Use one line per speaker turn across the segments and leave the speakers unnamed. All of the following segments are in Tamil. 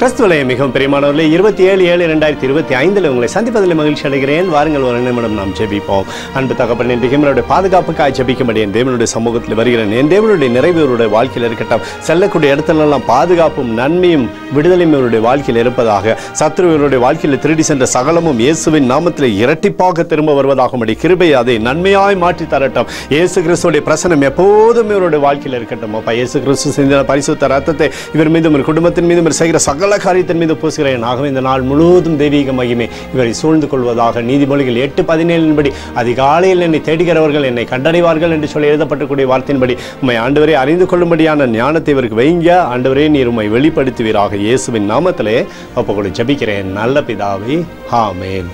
கிறிஸ்துவிலே மிகவும் பிரியமானவர்களே, 27/7/2025 உங்களை சந்திப்பதில் மகிழ்ச்சி அடைகிறேன். வாருங்கள், ஒரு நிமிடம் நாம் ஜெபிப்போம். அன்பு தகப்பனே, இன்றைக்கு என்னுடைய பாதுகாப்புக்காய் ஜெபிக்கும்படி என் தேவனுடைய சமூகத்தில் வருகிறேன். என் தேவனுடைய நிறைவேறுடைய வாழ்க்கையில் இருக்கட்டும். செல்லக்கூடிய இடத்துலெல்லாம் பாதுகாப்பும் நன்மையும் விடுதலையும் இவருடைய வாழ்க்கையில் இருப்பதாக, சத்ருவருடைய வாழ்க்கையில் திருடி சென்ற சகலமும் இயேசுவின் நாமத்தில் இரட்டிப்பாக திரும்ப வருவதாகும்படி கிருபை அதை நன்மையாய் மாற்றி தரட்டும். இயேசு கிறிஸ்துடைய பிரசனம் எப்போதும் இவருடைய வாழ்க்கையில் இருக்கட்டும். அப்பா, இயேசு கிறிஸ்து சிந்தின பரிசுத்த ரத்தத்தை இவர் மீதும் குடும்பத்தின் மீதும் செய்கிற சகல காரியத்தின் மீது பூசுகிறேன். ஆகவே இந்த நாள் முழுவதும் தெய்வீக மகிமை இவரை சூழ்ந்து கொள்வதாக. நீதிமொழிகள் 8:17 அதிகாலையில் என்னை தேடுகிறவர்கள் என்னை கண்டடைவார்கள் என்று சொல்லி எழுதப்பட்டக்கூடிய வார்த்தையின்படி உம்மை ஆண்டவரே அறிந்து கொள்ளும்படியான ஞானத்தை இவருக்கு வைங்க. ஆண்டவரே, நீர் உம்மை வெளிப்படுத்துவீராக. இயேசுவின் நாமத்திலே ஒப்புக்கொண்டு ஜெபிக்கிறேன் நல்ல பிதாவே, ஆமென்.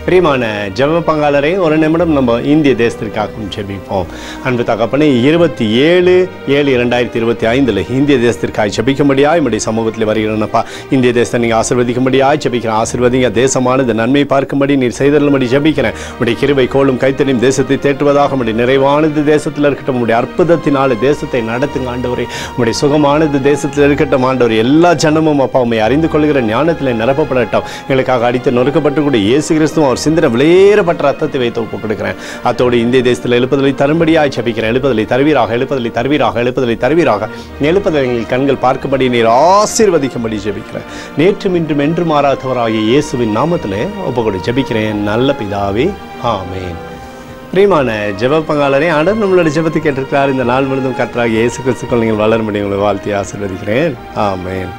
பிரியமான ஜெப பங்காளரை, ஒரு நிமிடம் நம்ம இந்திய தேசத்திற்காகவும் ஜெபிப்போம். அன்பு தகப்பனே, 27/7/2025 இந்திய தேசத்திற்காக ஜெபிக்கும்படியாய் நம்முடைய சமூகத்தில் வருகிறேன்ப்பா. இந்திய தேசத்தை நீங்கள் ஆசீர்வதிக்கும்படியாய் ஜெபிக்கிறேன். ஆசீர்வதிங்க. தேசமானது நன்மை பார்க்கும்படி நீர் செய்தருளும்படி ஜெபிக்கிறேன். உடைய கிருபை கோலும் கைத்தறியும் தேசத்தை தேற்றுவதாக. உடைய நிறைவானது தேசத்தில் இருக்கட்டும். உடைய அற்புதத்தினால தேசத்தை நடத்துங்க ஆண்டவரே. உடைய சுகமானது தேசத்தில் இருக்கட்டும் ஆண்டவரே. எல்லா ஜனமும் அப்பா உண்மை அறிந்து கொள்கிற ஞானத்தில் நிரப்பப்படட்டும். எங்களுக்காக அடித்து நொறுக்கப்பட்டுக்கூடிய இயேசு கிறிஸ்துவும் அவர் சிந்தனை விலையேறப்பட்ட ரத்தத்தை வைத்து ஒப்புக் கொடுக்கிறேன். அத்தோடு இந்திய தேசத்தில் எழுப்புதலை தரும்படியாய் ஜெபிக்கிறேன். எழுப்புதலை தருவீராக, எழுப்புதலை தருவீராக, எழுப்புதலை தருவீராக. எழுப்புதலை எங்கள் கண்கள் பார்க்கும்படி நீர் ஆசீர்வதிக்கும்படி ஜெபிக்கிறேன். நேற்றும் இன்றும் என்று மாறாதவராகிய இயேசுவின் நாமத்திலே ஒப்புக்கொண்டு ஜெபிக்கிறேன் நல்ல பிதாவே, ஆமென். பிரியமான ஜெப பங்காளரே, ஆண்டவர் நம்மளுடைய ஜெபத்தை கேட்டிருக்கிறார். இந்த நாள் முழுவதும் கர்த்தராகிய இயேசு கிறிஸ்துக்குள் நீங்கள் வளரும்படி உங்களை வாழ்த்தி ஆசீர்வதிக்கிறேன். ஆமென்.